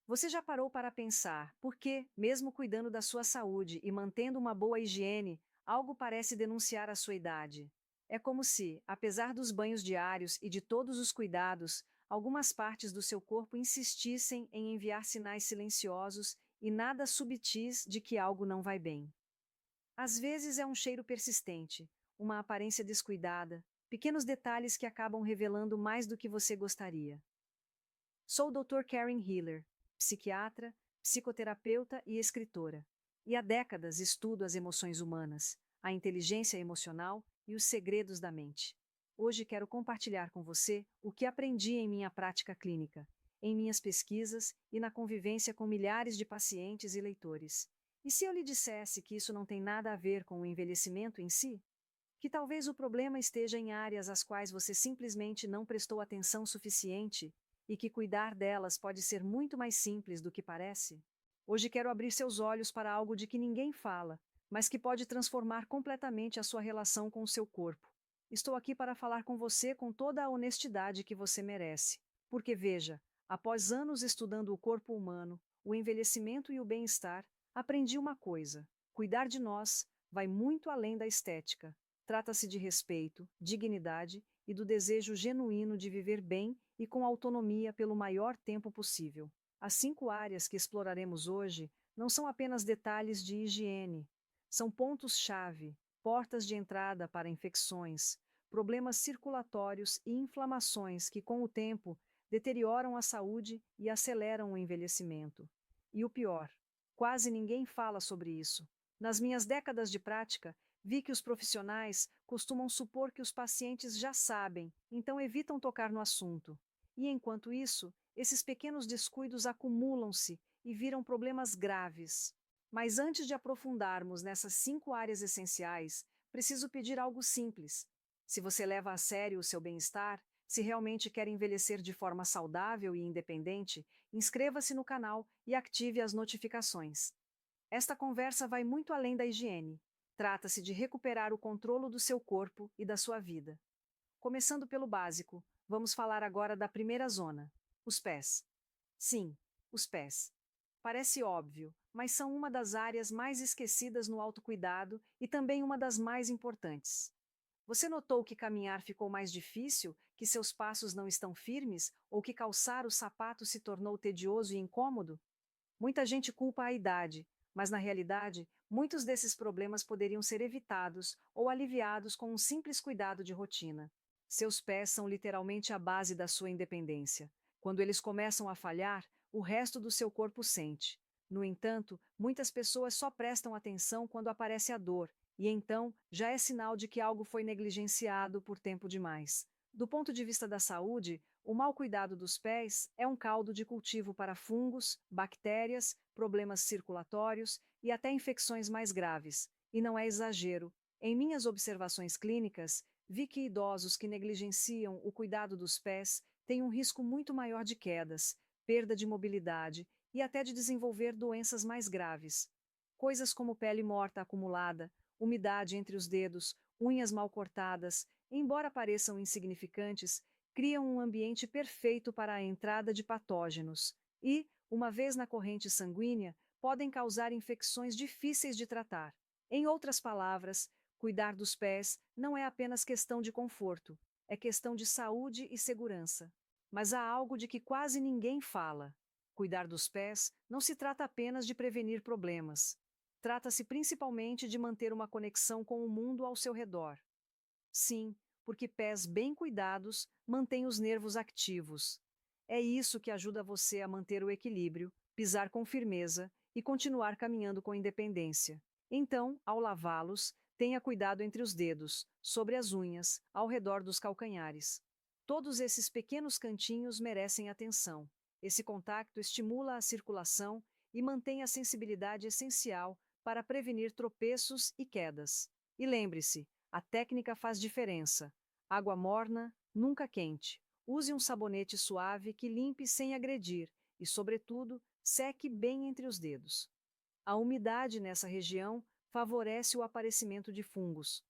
Você já parou para pensar por que, mesmo cuidando da sua saúde e mantendo uma boa higiene, algo parece denunciar a sua idade? É como se, apesar dos banhos diários e de todos os cuidados, algumas partes do seu corpo insistissem em enviar sinais silenciosos e nada subtis de que algo não vai bem. Às vezes é um cheiro persistente, uma aparência descuidada, pequenos detalhes que acabam revelando mais do que você gostaria. Sou o Dr. Karen Hiller, psiquiatra, psicoterapeuta e escritora. E há décadas estudo as emoções humanas, a inteligência emocional e os segredos da mente. Hoje quero compartilhar com você o que aprendi em minha prática clínica, em minhas pesquisas e na convivência com milhares de pacientes e leitores. E se eu lhe dissesse que isso não tem nada a ver com o envelhecimento em si? Que talvez o problema esteja em áreas às quais você simplesmente não prestou atenção suficiente e que cuidar delas pode ser muito mais simples do que parece? Hoje quero abrir seus olhos para algo de que ninguém fala, mas que pode transformar completamente a sua relação com o seu corpo. Estou aqui para falar com você com toda a honestidade que você merece. Porque veja, após anos estudando o corpo humano, o envelhecimento e o bem-estar, aprendi uma coisa: cuidar de nós vai muito além da estética. Trata-se de respeito, dignidade e do desejo genuíno de viver bem e com autonomia pelo maior tempo possível. As 5 áreas que exploraremos hoje não são apenas detalhes de higiene, são pontos-chave, portas de entrada para infecções, problemas circulatórios e inflamações que, com o tempo, deterioram a saúde e aceleram o envelhecimento. E o pior, quase ninguém fala sobre isso. Nas minhas décadas de prática, vi que os profissionais costumam supor que os pacientes já sabem, então evitam tocar no assunto. E enquanto isso, esses pequenos descuidos acumulam-se e viram problemas graves. Mas antes de aprofundarmos nessas 5 áreas essenciais, preciso pedir algo simples. Se você leva a sério o seu bem-estar, se realmente quer envelhecer de forma saudável e independente, inscreva-se no canal e ative as notificações. Esta conversa vai muito além da higiene. Trata-se de recuperar o controle do seu corpo e da sua vida. Começando pelo básico, vamos falar agora da primeira zona: os pés. Sim, os pés. Parece óbvio, mas são uma das áreas mais esquecidas no autocuidado e também uma das mais importantes. Você notou que caminhar ficou mais difícil, que seus passos não estão firmes ou que calçar o sapato se tornou tedioso e incômodo? Muita gente culpa a idade, mas na realidade, muitos desses problemas poderiam ser evitados ou aliviados com um simples cuidado de rotina. Seus pés são literalmente a base da sua independência. Quando eles começam a falhar, o resto do seu corpo sente. No entanto, muitas pessoas só prestam atenção quando aparece a dor, e então já é sinal de que algo foi negligenciado por tempo demais. Do ponto de vista da saúde, o mau cuidado dos pés é um caldo de cultivo para fungos, bactérias, problemas circulatórios e até infecções mais graves. E não é exagero. Em minhas observações clínicas, vi que idosos que negligenciam o cuidado dos pés têm um risco muito maior de quedas, perda de mobilidade e até de desenvolver doenças mais graves. Coisas como pele morta acumulada, umidade entre os dedos, unhas mal cortadas, embora pareçam insignificantes, criam um ambiente perfeito para a entrada de patógenos e, uma vez na corrente sanguínea, podem causar infecções difíceis de tratar. Em outras palavras, cuidar dos pés não é apenas questão de conforto, é questão de saúde e segurança. Mas há algo de que quase ninguém fala. Cuidar dos pés não se trata apenas de prevenir problemas. Trata-se principalmente de manter uma conexão com o mundo ao seu redor. Sim, porque pés bem cuidados mantêm os nervos ativos. É isso que ajuda você a manter o equilíbrio, pisar com firmeza e continuar caminhando com independência. Então, ao lavá-los, tenha cuidado entre os dedos, sobre as unhas, ao redor dos calcanhares. Todos esses pequenos cantinhos merecem atenção. Esse contato estimula a circulação e mantém a sensibilidade essencial para prevenir tropeços e quedas. E lembre-se, a técnica faz diferença. Água morna, nunca quente. Use um sabonete suave que limpe sem agredir e, sobretudo, seque bem entre os dedos. A umidade nessa região favorece o aparecimento de fungos.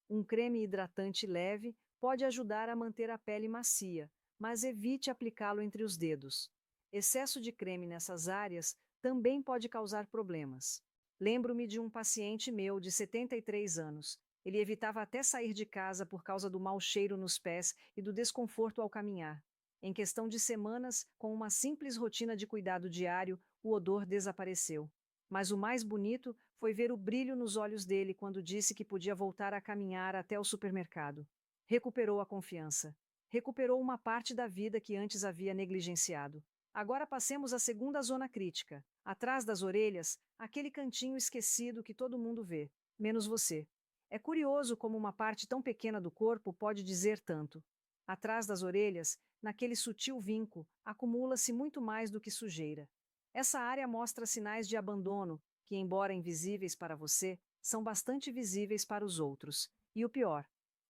Um creme hidratante leve pode ajudar a manter a pele macia, mas evite aplicá-lo entre os dedos. Excesso de creme nessas áreas também pode causar problemas. Lembro-me de um paciente meu de 73 anos. Ele evitava até sair de casa por causa do mau cheiro nos pés e do desconforto ao caminhar. Em questão de semanas, com uma simples rotina de cuidado diário, o odor desapareceu. Mas o mais bonito foi ver o brilho nos olhos dele quando disse que podia voltar a caminhar até o supermercado. Recuperou a confiança. Recuperou uma parte da vida que antes havia negligenciado. Agora passemos à segunda zona crítica. Atrás das orelhas, aquele cantinho esquecido que todo mundo vê, menos você. É curioso como uma parte tão pequena do corpo pode dizer tanto. Atrás das orelhas, naquele sutil vinco, acumula-se muito mais do que sujeira. Essa área mostra sinais de abandono, que, embora invisíveis para você, são bastante visíveis para os outros. E o pior,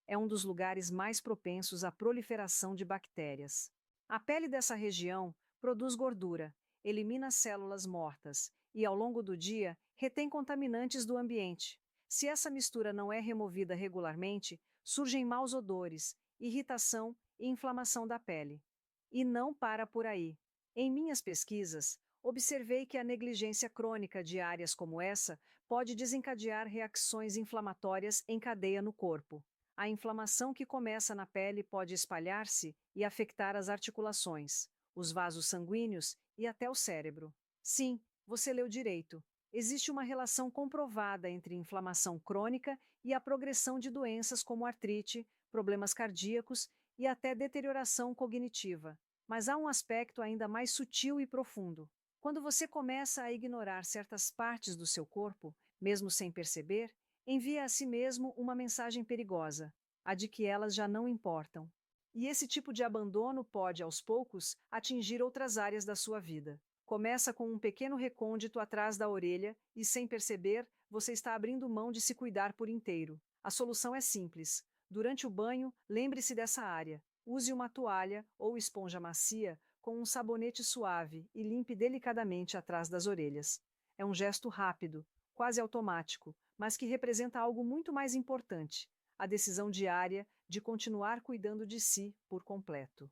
é um dos lugares mais propensos à proliferação de bactérias. A pele dessa região produz gordura, elimina células mortas e, ao longo do dia, retém contaminantes do ambiente. Se essa mistura não é removida regularmente, surgem maus odores, irritação e inflamação da pele. E não para por aí. Em minhas pesquisas, observei que a negligência crônica de áreas como essa pode desencadear reações inflamatórias em cadeia no corpo. A inflamação que começa na pele pode espalhar-se e afetar as articulações, os vasos sanguíneos e até o cérebro. Sim, você leu direito. Existe uma relação comprovada entre inflamação crônica e a progressão de doenças como artrite, problemas cardíacos e até deterioração cognitiva. Mas há um aspecto ainda mais sutil e profundo. Quando você começa a ignorar certas partes do seu corpo, mesmo sem perceber, envia a si mesmo uma mensagem perigosa, a de que elas já não importam. E esse tipo de abandono pode, aos poucos, atingir outras áreas da sua vida. Começa com um pequeno recôndito atrás da orelha e, sem perceber, você está abrindo mão de se cuidar por inteiro. A solução é simples. Durante o banho, lembre-se dessa área. Use uma toalha ou esponja macia com um sabonete suave e limpe delicadamente atrás das orelhas. É um gesto rápido, quase automático, mas que representa algo muito mais importante: a decisão diária de continuar cuidando de si por completo.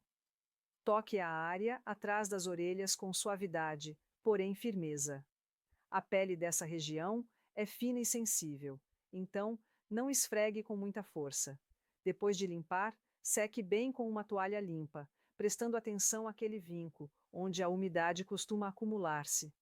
Toque a área atrás das orelhas com suavidade, porém firmeza. A pele dessa região é fina e sensível, então não esfregue com muita força. Depois de limpar, seque bem com uma toalha limpa, prestando atenção àquele vinco, onde a umidade costuma acumular-se.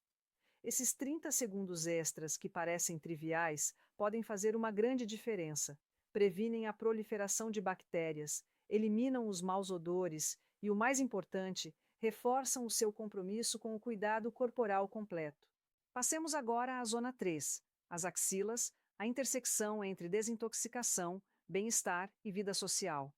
Esses 30 segundos extras, que parecem triviais, podem fazer uma grande diferença. Previnem a proliferação de bactérias, eliminam os maus odores e, o mais importante, reforçam o seu compromisso com o cuidado corporal completo. Passemos agora à zona 3, as axilas, a intersecção entre desintoxicação, bem-estar e vida social.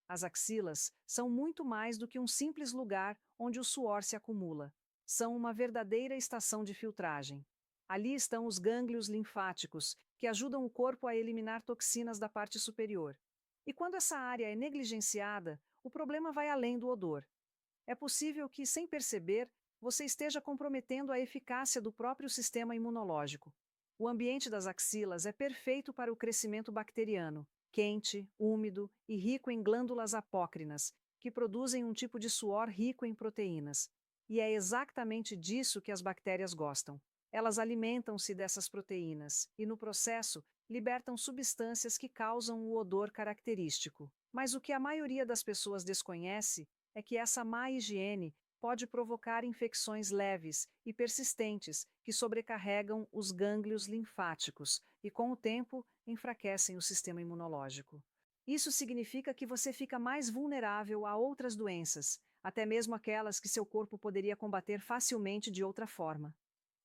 As axilas são muito mais do que um simples lugar onde o suor se acumula. São uma verdadeira estação de filtragem. Ali estão os gânglios linfáticos, que ajudam o corpo a eliminar toxinas da parte superior. E quando essa área é negligenciada, o problema vai além do odor. É possível que, sem perceber, você esteja comprometendo a eficácia do próprio sistema imunológico. O ambiente das axilas é perfeito para o crescimento bacteriano, quente, úmido e rico em glândulas apócrinas, que produzem um tipo de suor rico em proteínas. E é exatamente disso que as bactérias gostam. Elas alimentam-se dessas proteínas e, no processo, libertam substâncias que causam o odor característico. Mas o que a maioria das pessoas desconhece é que essa má higiene pode provocar infecções leves e persistentes que sobrecarregam os gânglios linfáticos e, com o tempo, enfraquecem o sistema imunológico. Isso significa que você fica mais vulnerável a outras doenças, até mesmo aquelas que seu corpo poderia combater facilmente de outra forma.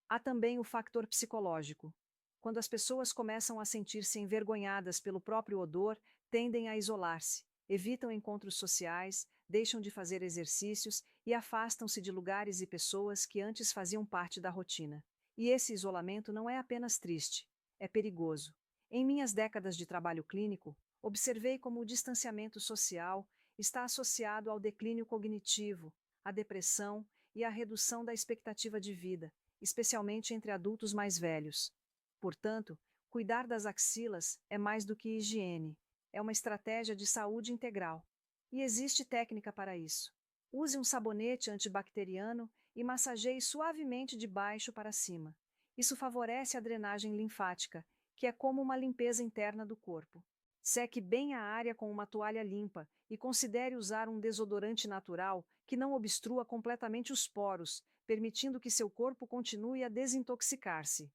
Há também o fator psicológico. Quando as pessoas começam a sentir-se envergonhadas pelo próprio odor, tendem a isolar-se, evitam encontros sociais, deixam de fazer exercícios e afastam-se de lugares e pessoas que antes faziam parte da rotina. E esse isolamento não é apenas triste, é perigoso. Em minhas décadas de trabalho clínico, observei como o distanciamento social está associado ao declínio cognitivo, à depressão e à redução da expectativa de vida, especialmente entre adultos mais velhos. Portanto, cuidar das axilas é mais do que higiene, é uma estratégia de saúde integral. E existe técnica para isso. Use um sabonete antibacteriano e massageie suavemente de baixo para cima. Isso favorece a drenagem linfática, que é como uma limpeza interna do corpo. Seque bem a área com uma toalha limpa e considere usar um desodorante natural que não obstrua completamente os poros, permitindo que seu corpo continue a desintoxicar-se.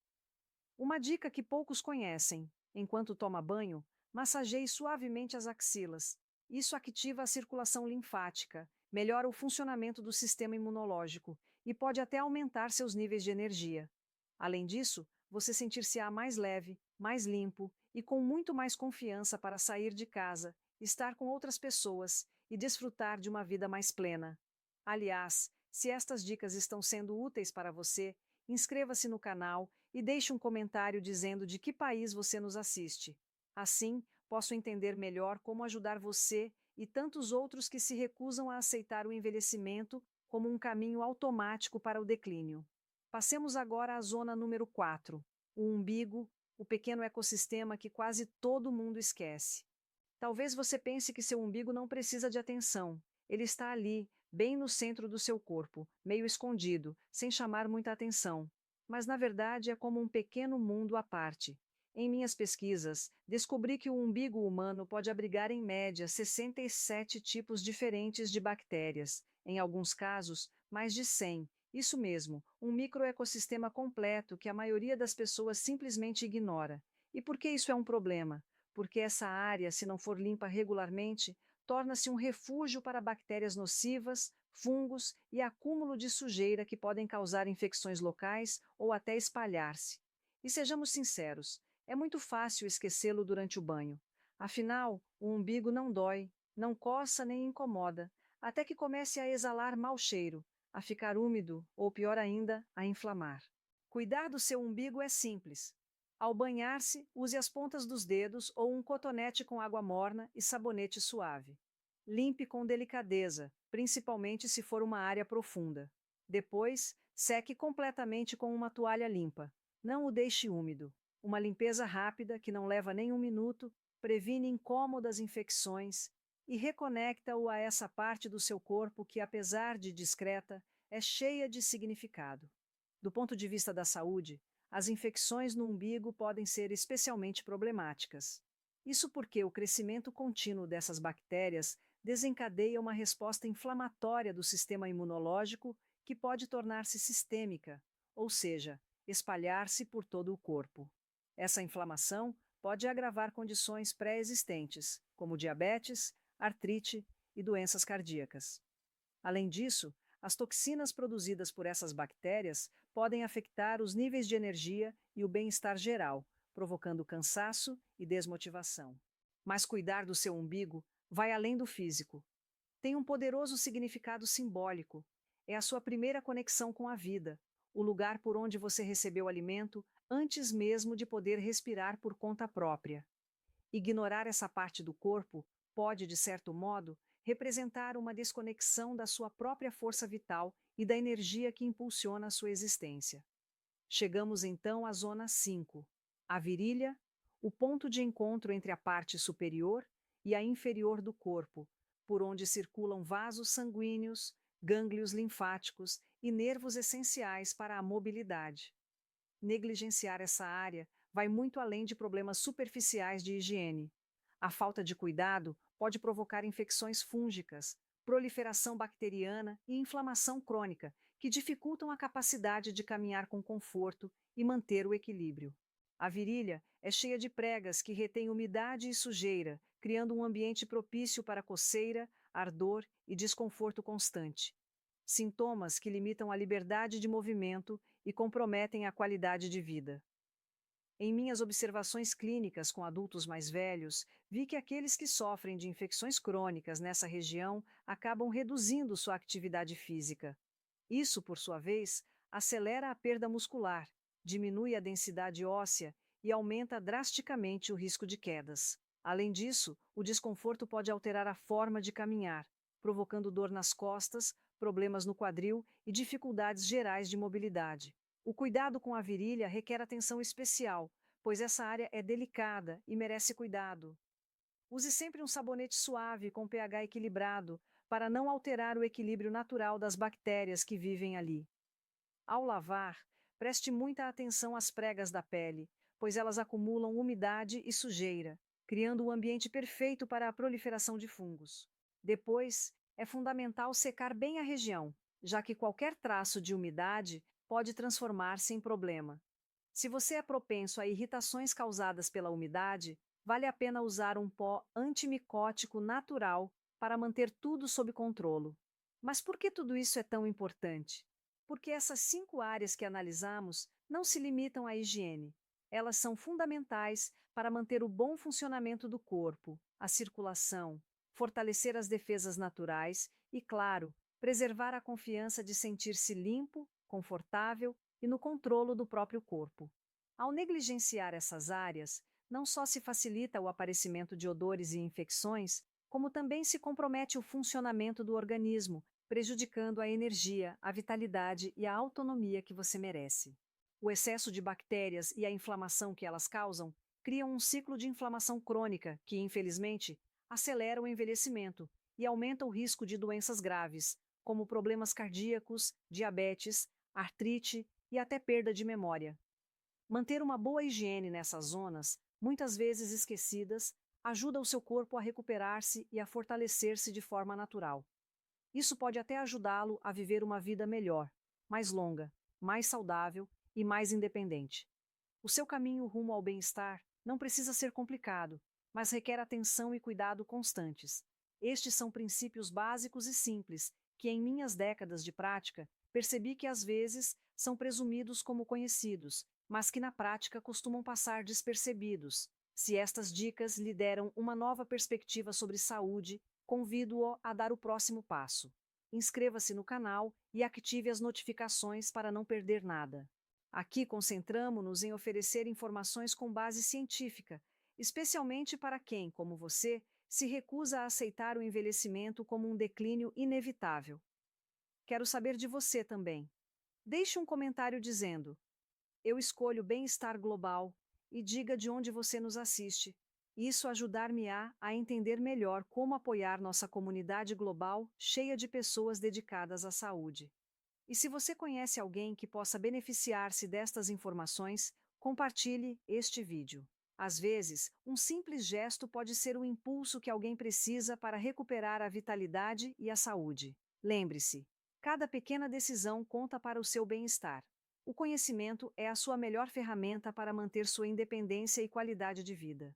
Uma dica que poucos conhecem: enquanto toma banho, massageie suavemente as axilas. Isso ativa a circulação linfática, melhora o funcionamento do sistema imunológico e pode até aumentar seus níveis de energia. Além disso, você sentir-se-á mais leve, mais limpo e com muito mais confiança para sair de casa, estar com outras pessoas e desfrutar de uma vida mais plena. Aliás, se estas dicas estão sendo úteis para você, inscreva-se no canal e deixe um comentário dizendo de que país você nos assiste. Assim, posso entender melhor como ajudar você e tantos outros que se recusam a aceitar o envelhecimento como um caminho automático para o declínio. Passemos agora à zona número 4, o umbigo, o pequeno ecossistema que quase todo mundo esquece. Talvez você pense que seu umbigo não precisa de atenção. Ele está ali, bem no centro do seu corpo, meio escondido, sem chamar muita atenção. Mas na verdade é como um pequeno mundo à parte. Em minhas pesquisas, descobri que o umbigo humano pode abrigar em média 67 tipos diferentes de bactérias, em alguns casos, mais de 100. Isso mesmo, um microecossistema completo que a maioria das pessoas simplesmente ignora. E por que isso é um problema? Porque essa área, se não for limpa regularmente, torna-se um refúgio para bactérias nocivas, fungos e acúmulo de sujeira que podem causar infecções locais ou até espalhar-se. E sejamos sinceros, é muito fácil esquecê-lo durante o banho. Afinal, o umbigo não dói, não coça nem incomoda, até que comece a exalar mau cheiro, a ficar úmido ou, pior ainda, a inflamar. Cuidar do seu umbigo é simples. Ao banhar-se, use as pontas dos dedos ou um cotonete com água morna e sabonete suave. Limpe com delicadeza, principalmente se for uma área profunda. Depois, seque completamente com uma toalha limpa. Não o deixe úmido. Uma limpeza rápida, que não leva nem um minuto, previne incômodas infecções e reconecta-o a essa parte do seu corpo que, apesar de discreta, é cheia de significado. Do ponto de vista da saúde, as infecções no umbigo podem ser especialmente problemáticas. Isso porque o crescimento contínuo dessas bactérias desencadeia uma resposta inflamatória do sistema imunológico que pode tornar-se sistêmica, ou seja, espalhar-se por todo o corpo. Essa inflamação pode agravar condições pré-existentes, como diabetes, artrite e doenças cardíacas. Além disso, as toxinas produzidas por essas bactérias podem afetar os níveis de energia e o bem-estar geral, provocando cansaço e desmotivação. Mas cuidar do seu umbigo vai além do físico. Tem um poderoso significado simbólico. É a sua primeira conexão com a vida, o lugar por onde você recebeu alimento antes mesmo de poder respirar por conta própria. Ignorar essa parte do corpo pode, de certo modo, representar uma desconexão da sua própria força vital e da energia que impulsiona a sua existência. Chegamos então à zona 5, a virilha, o ponto de encontro entre a parte superior e a inferior do corpo, por onde circulam vasos sanguíneos, gânglios linfáticos e nervos essenciais para a mobilidade. Negligenciar essa área vai muito além de problemas superficiais de higiene. A falta de cuidado pode provocar infecções fúngicas, proliferação bacteriana e inflamação crônica, que dificultam a capacidade de caminhar com conforto e manter o equilíbrio. A virilha é cheia de pregas que retêm umidade e sujeira, criando um ambiente propício para coceira, ardor e desconforto constante. Sintomas que limitam a liberdade de movimento e comprometem a qualidade de vida. Em minhas observações clínicas com adultos mais velhos, vi que aqueles que sofrem de infecções crônicas nessa região acabam reduzindo sua atividade física. Isso, por sua vez, acelera a perda muscular, diminui a densidade óssea e aumenta drasticamente o risco de quedas. Além disso, o desconforto pode alterar a forma de caminhar, provocando dor nas costas, problemas no quadril e dificuldades gerais de mobilidade. O cuidado com a virilha requer atenção especial, pois essa área é delicada e merece cuidado. Use sempre um sabonete suave com pH equilibrado para não alterar o equilíbrio natural das bactérias que vivem ali. Ao lavar, preste muita atenção às pregas da pele, pois elas acumulam umidade e sujeira, criando um ambiente perfeito para a proliferação de fungos. Depois, é fundamental secar bem a região, já que qualquer traço de umidade pode transformar-se em problema. Se você é propenso a irritações causadas pela umidade, vale a pena usar um pó antimicótico natural para manter tudo sob controle. Mas por que tudo isso é tão importante? Porque essas 5 áreas que analisamos não se limitam à higiene. Elas são fundamentais para manter o bom funcionamento do corpo, a circulação, fortalecer as defesas naturais e, claro, preservar a confiança de sentir-se limpo, confortável e no controlo do próprio corpo. Ao negligenciar essas áreas, não só se facilita o aparecimento de odores e infecções, como também se compromete o funcionamento do organismo, prejudicando a energia, a vitalidade e a autonomia que você merece. O excesso de bactérias e a inflamação que elas causam criam um ciclo de inflamação crônica que, infelizmente, acelera o envelhecimento e aumenta o risco de doenças graves, como problemas cardíacos, diabetes, artrite e até perda de memória. Manter uma boa higiene nessas zonas, muitas vezes esquecidas, ajuda o seu corpo a recuperar-se e a fortalecer-se de forma natural. Isso pode até ajudá-lo a viver uma vida melhor, mais longa, mais saudável e mais independente. O seu caminho rumo ao bem-estar não precisa ser complicado, mas requer atenção e cuidado constantes. Estes são princípios básicos e simples que, em minhas décadas de prática, percebi que às vezes são presumidos como conhecidos, mas que na prática costumam passar despercebidos. Se estas dicas lhe deram uma nova perspectiva sobre saúde, convido-o a dar o próximo passo. Inscreva-se no canal e ative as notificações para não perder nada. Aqui concentramo-nos em oferecer informações com base científica, especialmente para quem, como você, se recusa a aceitar o envelhecimento como um declínio inevitável. Quero saber de você também. Deixe um comentário dizendo: eu escolho bem-estar global e diga de onde você nos assiste. Isso ajudar-me-á a entender melhor como apoiar nossa comunidade global cheia de pessoas dedicadas à saúde. E se você conhece alguém que possa beneficiar-se destas informações, compartilhe este vídeo. Às vezes, um simples gesto pode ser o impulso que alguém precisa para recuperar a vitalidade e a saúde. Lembre-se, cada pequena decisão conta para o seu bem-estar. O conhecimento é a sua melhor ferramenta para manter sua independência e qualidade de vida.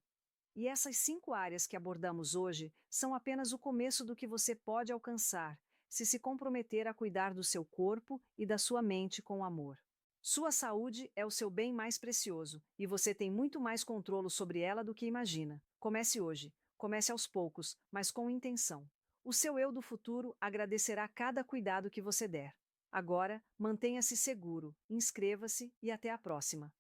E essas 5 áreas que abordamos hoje são apenas o começo do que você pode alcançar se comprometer a cuidar do seu corpo e da sua mente com amor. Sua saúde é o seu bem mais precioso e você tem muito mais controle sobre ela do que imagina. Comece hoje. Comece aos poucos, mas com intenção. O seu eu do futuro agradecerá cada cuidado que você der. Agora, mantenha-se seguro, inscreva-se e até a próxima.